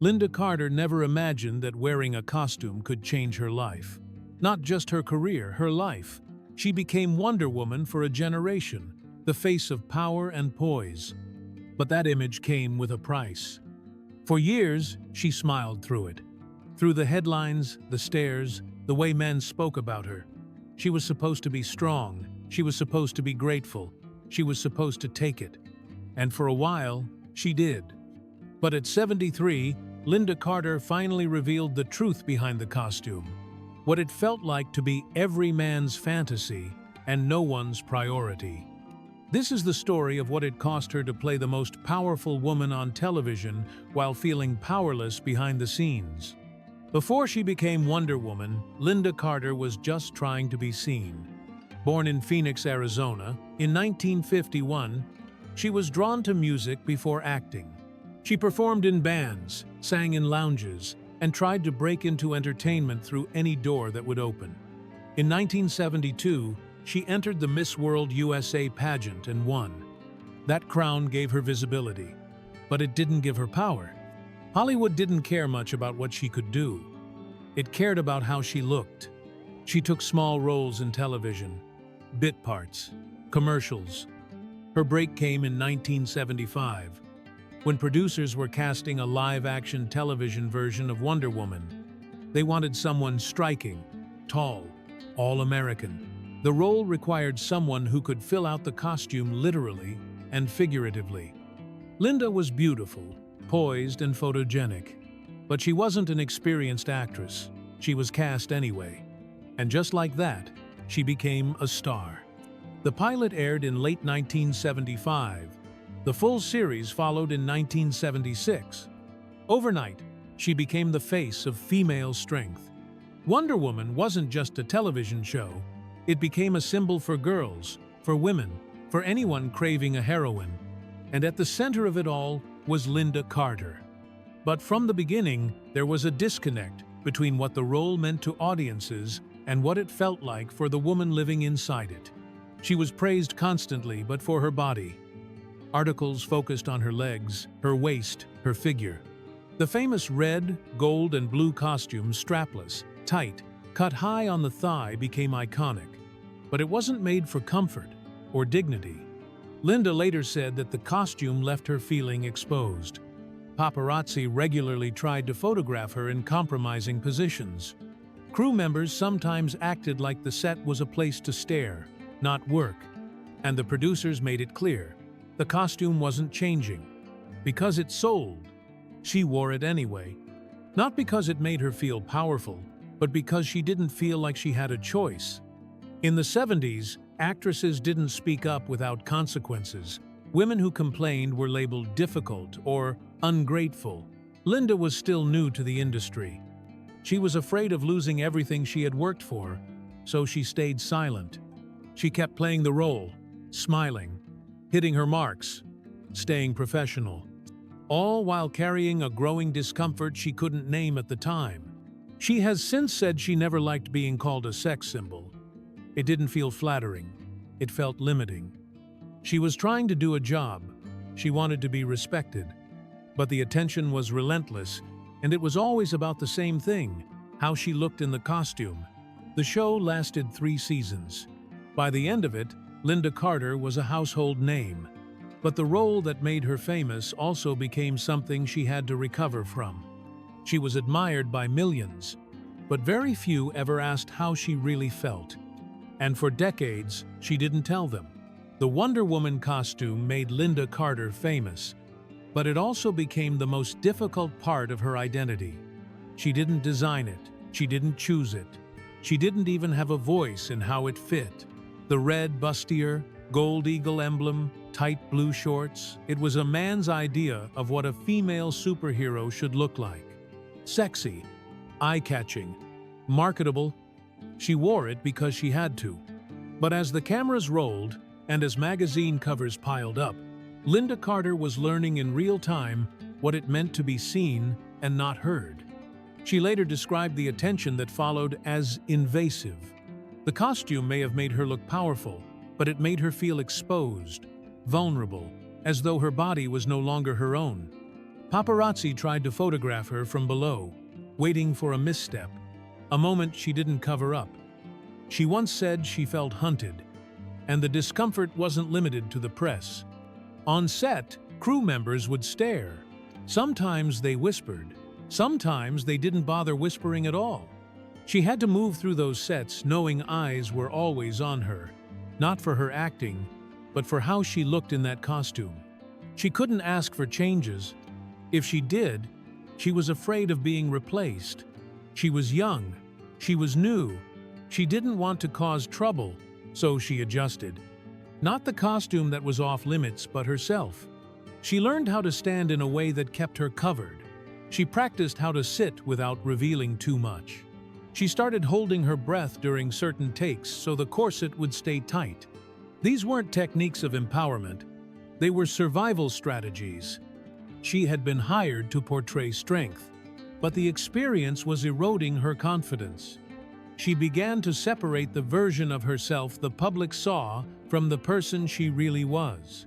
Lynda Carter never imagined that wearing a costume could change her life. Not just her career, her life. She became Wonder Woman for a generation, the face of power and poise. But that image came with a price. For years, she smiled through it. Through the headlines, the stares, the way men spoke about her. She was supposed to be strong. She was supposed to be grateful. She was supposed to take it. And for a while, she did. But at 73, Lynda Carter finally revealed the truth behind the costume. What it felt like to be every man's fantasy and no one's priority. This is the story of what it cost her to play the most powerful woman on television while feeling powerless behind the scenes. Before she became Wonder Woman, Lynda Carter was just trying to be seen. Born in Phoenix, Arizona, in 1951, she was drawn to music before acting. She performed in bands, sang in lounges, and tried to break into entertainment through any door that would open. In 1972, she entered the Miss World USA pageant and won. That crown gave her visibility, but it didn't give her power. Hollywood didn't care much about what she could do. It cared about how she looked. She took small roles in television, bit parts, commercials. Her break came in 1975, when producers were casting a live-action television version of Wonder Woman. They wanted someone striking, tall, all-American. The role required someone who could fill out the costume literally and figuratively. Lynda was beautiful, poised, and photogenic. But she wasn't an experienced actress. She was cast anyway. And just like that, she became a star. The pilot aired in late 1975. The full series followed in 1976. Overnight, she became the face of female strength. Wonder Woman wasn't just a television show. It became a symbol for girls, for women, for anyone craving a heroine. And at the center of it all was Lynda Carter. But from the beginning, there was a disconnect between what the role meant to audiences and what it felt like for the woman living inside it. She was praised constantly, but for her body. Articles focused on her legs, her waist, her figure. The famous red, gold, and blue costume, strapless, tight, cut high on the thigh, became iconic. But it wasn't made for comfort or dignity. Lynda later said that the costume left her feeling exposed. Paparazzi regularly tried to photograph her in compromising positions. Crew members sometimes acted like the set was a place to stare, not work. And the producers made it clear. The costume wasn't changing. Because it sold, she wore it anyway. Not because it made her feel powerful, but because she didn't feel like she had a choice. In the 70s, actresses didn't speak up without consequences. Women who complained were labeled difficult or ungrateful. Lynda was still new to the industry. She was afraid of losing everything she had worked for, so she stayed silent. She kept playing the role, smiling, hitting her marks, staying professional, all while carrying a growing discomfort she couldn't name at the time. She has since said she never liked being called a sex symbol. It didn't feel flattering. It felt limiting. She was trying to do a job. She wanted to be respected. But the attention was relentless, and it was always about the same thing, how she looked in the costume. The show lasted 3 seasons. By the end of it, Lynda Carter was a household name. But the role that made her famous also became something she had to recover from. She was admired by millions, but very few ever asked how she really felt. And for decades, she didn't tell them. The Wonder Woman costume made Lynda Carter famous, but it also became the most difficult part of her identity. She didn't design it. She didn't choose it. She didn't even have a voice in how it fit. The red bustier, gold eagle emblem, tight blue shorts. It was a man's idea of what a female superhero should look like. Sexy, eye-catching, marketable. She wore it because she had to. But as the cameras rolled, and as magazine covers piled up, Lynda Carter was learning in real time what it meant to be seen and not heard. She later described the attention that followed as invasive. The costume may have made her look powerful, but it made her feel exposed, vulnerable, as though her body was no longer her own. Paparazzi tried to photograph her from below, waiting for a misstep, a moment she didn't cover up. She once said she felt hunted, and the discomfort wasn't limited to the press. On set, crew members would stare. Sometimes they whispered. Sometimes they didn't bother whispering at all. She had to move through those sets knowing eyes were always on her, not for her acting, but for how she looked in that costume. She couldn't ask for changes. If she did, she was afraid of being replaced. She was young. She was new. She didn't want to cause trouble, so she adjusted. Not the costume that was off limits, but herself. She learned how to stand in a way that kept her covered. She practiced how to sit without revealing too much. She started holding her breath during certain takes so the corset would stay tight. These weren't techniques of empowerment. They were survival strategies. She had been hired to portray strength, but the experience was eroding her confidence. She began to separate the version of herself the public saw from the person she really was.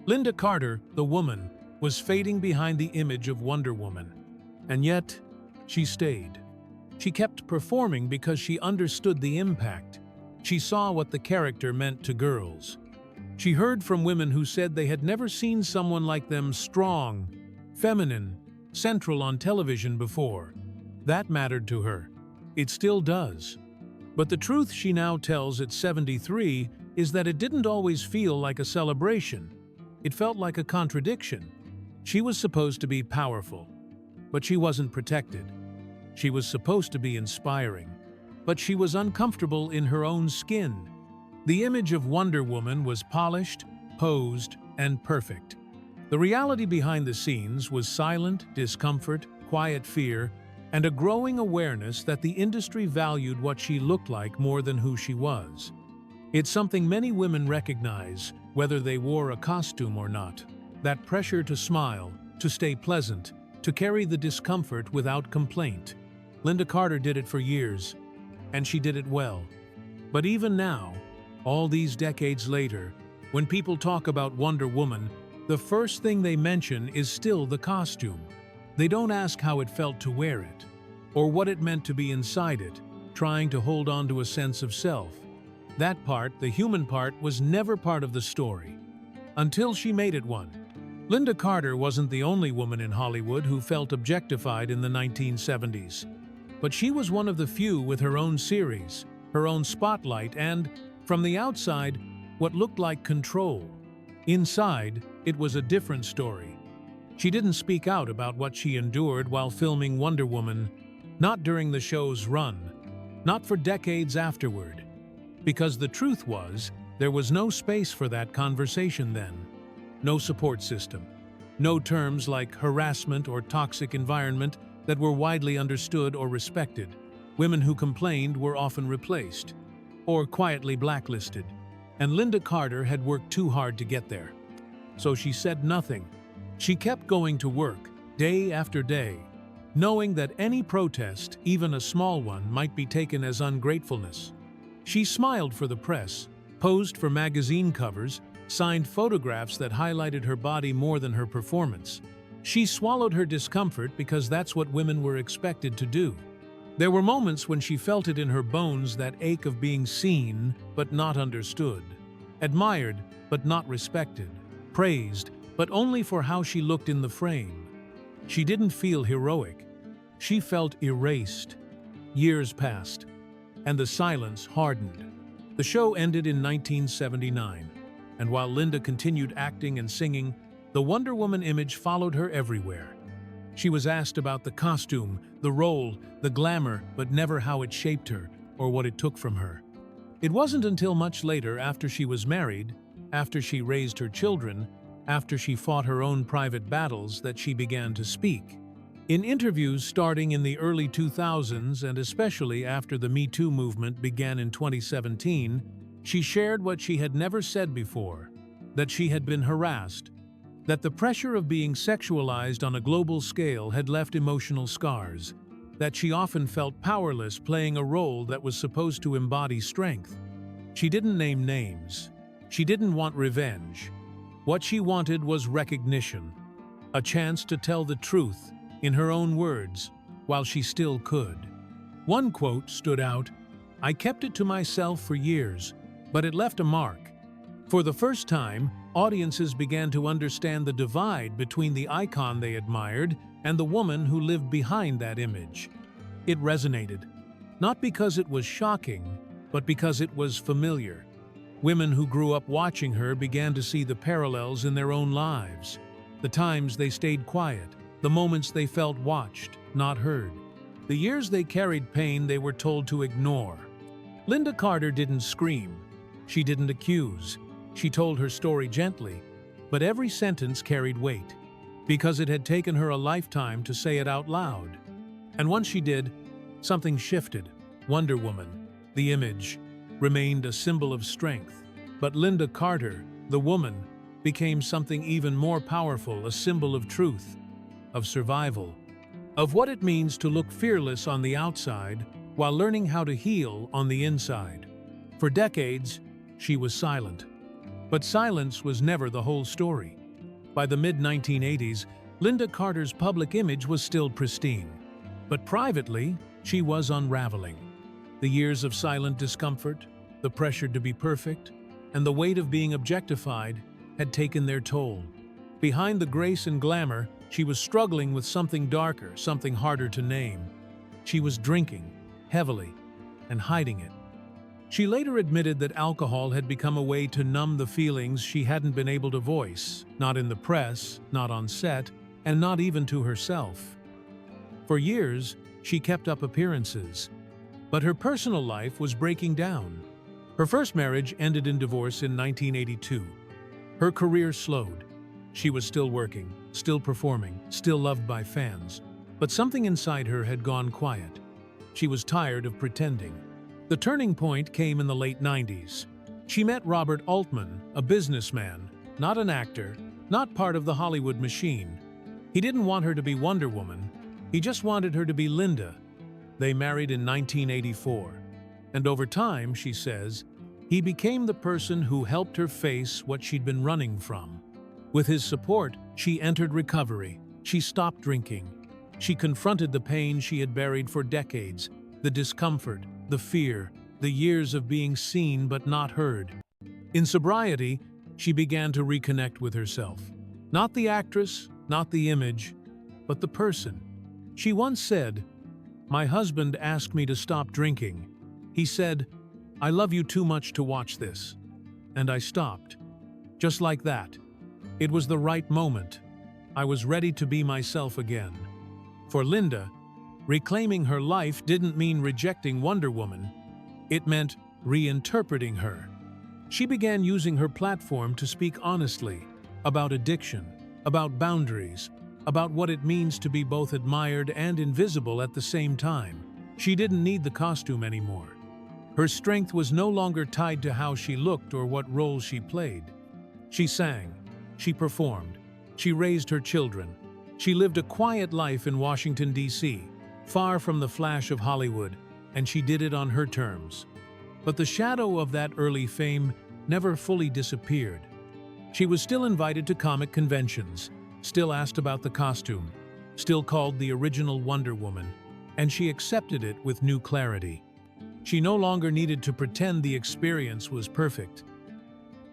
Lynda Carter, the woman, was fading behind the image of Wonder Woman. And yet, she stayed. She kept performing because she understood the impact. She saw what the character meant to girls. She heard from women who said they had never seen someone like them strong, feminine, central on television before. That mattered to her. It still does. But the truth she now tells at 73 is that it didn't always feel like a celebration. It felt like a contradiction. She was supposed to be powerful, but she wasn't protected. She was supposed to be inspiring, but she was uncomfortable in her own skin. The image of Wonder Woman was polished, posed, and perfect. The reality behind the scenes was silent discomfort, quiet fear, and a growing awareness that the industry valued what she looked like more than who she was. It's something many women recognize, whether they wore a costume or not. That pressure to smile, to stay pleasant, to carry the discomfort without complaint. Lynda Carter did it for years, and she did it well. But even now, all these decades later, when people talk about Wonder Woman, the first thing they mention is still the costume. They don't ask how it felt to wear it, or what it meant to be inside it, trying to hold on to a sense of self. That part, the human part, was never part of the story. Until she made it one. Lynda Carter wasn't the only woman in Hollywood who felt objectified in the 1970s. But she was one of the few with her own series, her own spotlight, and, from the outside, what looked like control. Inside, it was a different story. She didn't speak out about what she endured while filming Wonder Woman, not during the show's run, not for decades afterward. Because the truth was, there was no space for that conversation then. No support system. No terms like harassment or toxic environment that were widely understood or respected. Women who complained were often replaced, or quietly blacklisted. And Lynda Carter had worked too hard to get there. So she said nothing. She kept going to work, day after day, knowing that any protest, even a small one, might be taken as ungratefulness. She smiled for the press, posed for magazine covers, signed photographs that highlighted her body more than her performance. She swallowed her discomfort because that's what women were expected to do. There were moments when she felt it in her bones, that ache of being seen but not understood, admired but not respected, praised but only for how she looked in the frame. She didn't feel heroic. She felt erased. Years passed, and the silence hardened. The show ended in 1979, and while Lynda continued acting and singing, the Wonder Woman image followed her everywhere. She was asked about the costume, the role, the glamour, but never how it shaped her or what it took from her. It wasn't until much later, after she was married, after she raised her children, after she fought her own private battles, that she began to speak. In interviews starting in the early 2000s and especially after the Me Too movement began in 2017, she shared what she had never said before, that she had been harassed, that the pressure of being sexualized on a global scale had left emotional scars, that she often felt powerless playing a role that was supposed to embody strength. She didn't name names. She didn't want revenge. What she wanted was recognition. a chance to tell the truth in her own words while she still could. One quote stood out: "I kept it to myself for years, but it left a mark." For the first time, audiences began to understand the divide between the icon they admired and the woman who lived behind that image. It resonated, not because it was shocking, but because it was familiar. Women who grew up watching her began to see the parallels in their own lives. The times they stayed quiet, the moments they felt watched, not heard. The years they carried pain they were told to ignore. Lynda Carter didn't scream. She didn't accuse. She told her story gently, but every sentence carried weight, because it had taken her a lifetime to say it out loud. And once she did, something shifted. Wonder Woman, the image, remained a symbol of strength. But Lynda Carter, the woman, became something even more powerful, a symbol of truth, of survival, of what it means to look fearless on the outside while learning how to heal on the inside. For decades, she was silent. But silence was never the whole story. By the mid-1980s, Lynda Carter's public image was still pristine. But privately, she was unraveling. The years of silent discomfort, the pressure to be perfect, and the weight of being objectified had taken their toll. Behind the grace and glamour, she was struggling with something darker, something harder to name. She was drinking, heavily, and hiding it. She later admitted that alcohol had become a way to numb the feelings she hadn't been able to voice, not in the press, not on set, and not even to herself. For years, she kept up appearances, but her personal life was breaking down. Her first marriage ended in divorce in 1982. Her career slowed. She was still working, still performing, still loved by fans, but something inside her had gone quiet. She was tired of pretending. The turning point came in the late 90s. She met Robert Altman, a businessman, not an actor, not part of the Hollywood machine. He didn't want her to be Wonder Woman. He just wanted her to be Lynda. They married in 1984. And over time, she says, he became the person who helped her face what she'd been running from. With his support, she entered recovery. She stopped drinking. She confronted the pain she had buried for decades, the discomfort, the fear, the years of being seen but not heard. In sobriety, she began to reconnect with herself. Not the actress, not the image, but the person. She once said, "My husband asked me to stop drinking. He said, 'I love you too much to watch this.' And I stopped. Just like that. It was the right moment. I was ready to be myself again." For Lynda, reclaiming her life didn't mean rejecting Wonder Woman. It meant reinterpreting her. She began using her platform to speak honestly about addiction, about boundaries, about what it means to be both admired and invisible at the same time. She didn't need the costume anymore. Her strength was no longer tied to how she looked or what role she played. She sang, she performed, she raised her children. She lived a quiet life in Washington, D.C., far from the flash of Hollywood, and she did it on her terms. But the shadow of that early fame never fully disappeared. She was still invited to comic conventions, still asked about the costume, still called the original Wonder Woman, and she accepted it with new clarity. She no longer needed to pretend the experience was perfect.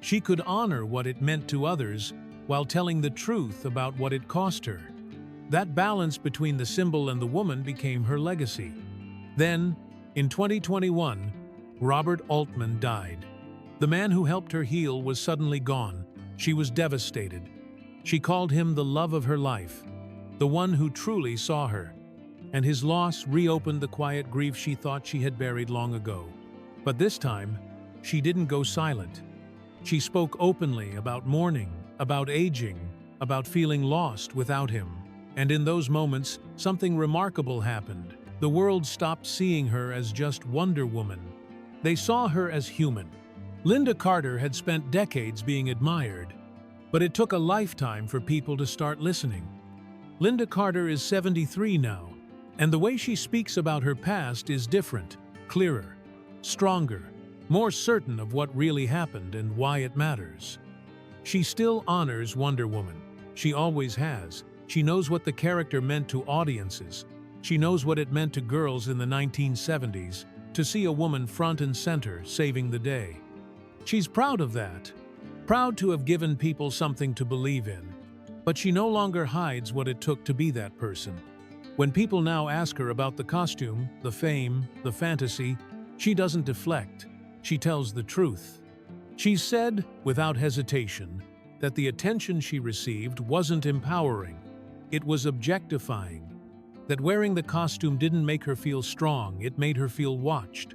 She could honor what it meant to others while telling the truth about what it cost her. That balance between the symbol and the woman became her legacy. Then, in 2021, Robert Altman died. The man who helped her heal was suddenly gone. She was devastated. She called him the love of her life, the one who truly saw her. And his loss reopened the quiet grief she thought she had buried long ago. But this time, she didn't go silent. She spoke openly about mourning, about aging, about feeling lost without him. And in those moments, something remarkable happened. The world stopped seeing her as just Wonder Woman. They saw her as human. Lynda Carter had spent decades being admired, but it took a lifetime for people to start listening. Lynda Carter is 73 now, and the way she speaks about her past is different, clearer, stronger, more certain of what really happened and why it matters. She still honors Wonder Woman. She always has. She knows what the character meant to audiences. She knows what it meant to girls in the 1970s to see a woman front and center saving the day. She's proud of that. Proud to have given people something to believe in. But she no longer hides what it took to be that person. When people now ask her about the costume, the fame, the fantasy, she doesn't deflect. She tells the truth. She said, without hesitation, that the attention she received wasn't empowering. It was objectifying. That wearing the costume didn't make her feel strong, it made her feel watched.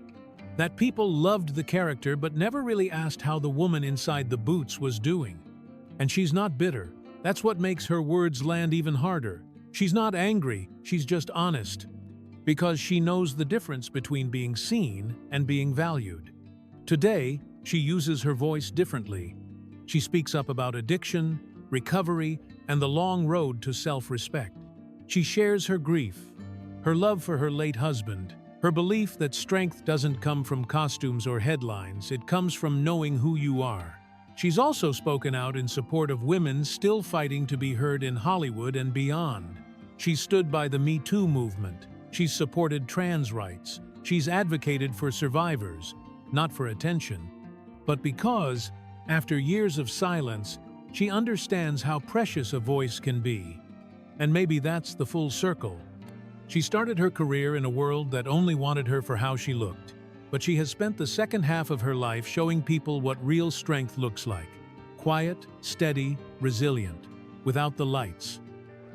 That people loved the character but never really asked how the woman inside the boots was doing. And she's not bitter. That's what makes her words land even harder. She's not angry, she's just honest. Because she knows the difference between being seen and being valued. Today, she uses her voice differently. She speaks up about addiction, recovery, and the long road to self-respect. She shares her grief, her love for her late husband, her belief that strength doesn't come from costumes or headlines, it comes from knowing who you are. She's also spoken out in support of women still fighting to be heard in Hollywood and beyond. She's stood by the Me Too movement. She's supported trans rights. She's advocated for survivors, not for attention, but because, after years of silence, she understands how precious a voice can be. And maybe that's the full circle. She started her career in a world that only wanted her for how she looked. But she has spent the second half of her life showing people what real strength looks like. Quiet, steady, resilient. Without the lights.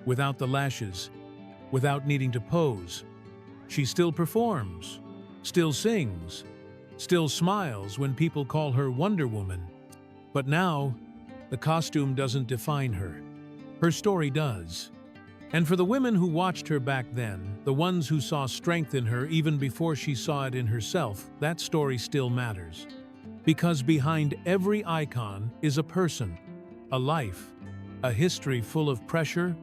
Without the lashes. Without needing to pose. She still performs. Still sings. Still smiles when people call her Wonder Woman. But now, the costume doesn't define her. Her story does. And for the women who watched her back then, the ones who saw strength in her even before she saw it in herself, that story still matters. Because behind every icon is a person, a life, a history full of pressure,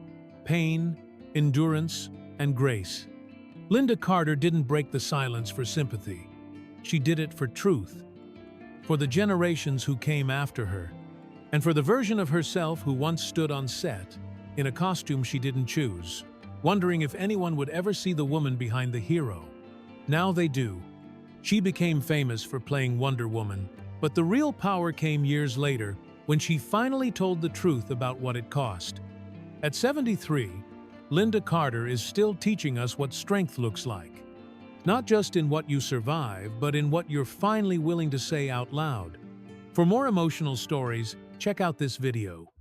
pain, endurance, and grace. Lynda Carter didn't break the silence for sympathy. She did it for truth, for the generations who came after her, and for the version of herself who once stood on set, in a costume she didn't choose, wondering if anyone would ever see the woman behind the hero. Now they do. She became famous for playing Wonder Woman, but the real power came years later when she finally told the truth about what it cost. At 73, Lynda Carter is still teaching us what strength looks like. Not just in what you survive, but in what you're finally willing to say out loud. For more emotional stories, check out this video.